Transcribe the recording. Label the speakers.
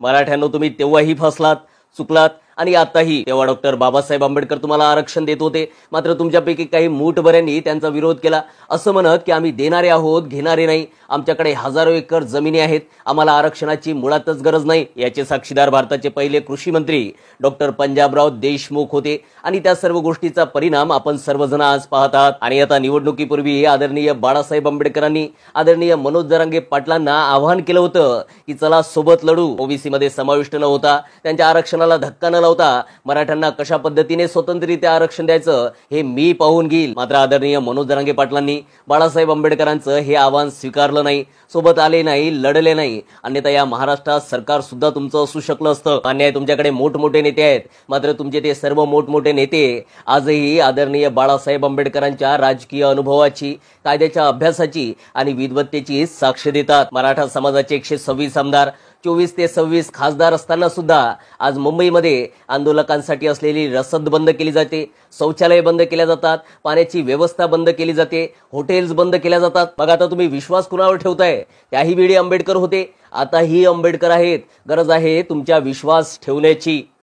Speaker 1: मराठ्यांनो, तुम्ही तेव्हाही फसलात, चुकलात आणि आताही. तेव्हा डॉक्टर बाबासाहेब आंबेडकर तुम्हाला आरक्षण देत होते, मात्र तुमच्यापैकी काही मूठभऱ्यांनी त्यांचा विरोध केला, असं म्हणत की आम्ही देणारे आहोत, घेणारे नाही, आमच्याकडे हजारो एकर जमिनी आहेत, आम्हाला आरक्षणाची मुळातच गरज नाही. याचे साक्षीदार भारताचे पहिले कृषी मंत्री डॉक्टर पंजाबराव देशमुख होते आणि त्या सर्व गोष्टीचा परिणाम आपण सर्वजण आज पाहत आहात. आणि आता निवडणुकीपूर्वी आदरणीय बाळासाहेब आंबेडकरांनी आदरणीय मनोज जरांगे पाटलांना आवाहन केलं होतं की चला सोबत लढू. ओबीसी मध्ये समाविष्ट न होता, त्यांच्या आरक्षणाला धक्का न लावता मराठ्यांना कशा पद्धतीने स्वतंत्ररित्या आरक्षण द्यायचं हे मी पाहून घेईल. मात्र आदरणीय मनोज जरांगे पाटलांनी बाळासाहेब आंबेडकरांचं हे आवाहन स्वीकारलं नाही, सोबत आले नाही, लढले नाही. अन्यथा या महाराष्ट्रात सरकार सुद्धा तुमचं असू शकलं असतं. अन्याय तुमच्याकडे मोठमोठे नेते आहेत, मात्र तुमचे ते सर्व मोठमोठे नेते आजही आदरणीय बाळासाहेब आंबेडकरांच्या राजकीय अनुभवाची, कायद्याच्या अभ्यासाची आणि विद्वत्तेची साक्ष देतात. मराठा समाजाचे 126 आमदार, 24 ते 26 खासदार असताना सुद्धा आज मुंबईमध्ये आंदोलकांसाठी असलेली रसद बंद केली जाते, शौचालय बंद केल्या जातात, पाण्याची व्यवस्था बंद केली जाते, हॉटेल्स बंद केल्या जातात. मग आता तुम्ही विश्वास कुणावर ठेवताय? त्याही वेळी आंबेडकर होते, आताही आंबेडकर आहेत. गरज आहे तुमच्या विश्वास ठेवण्याची.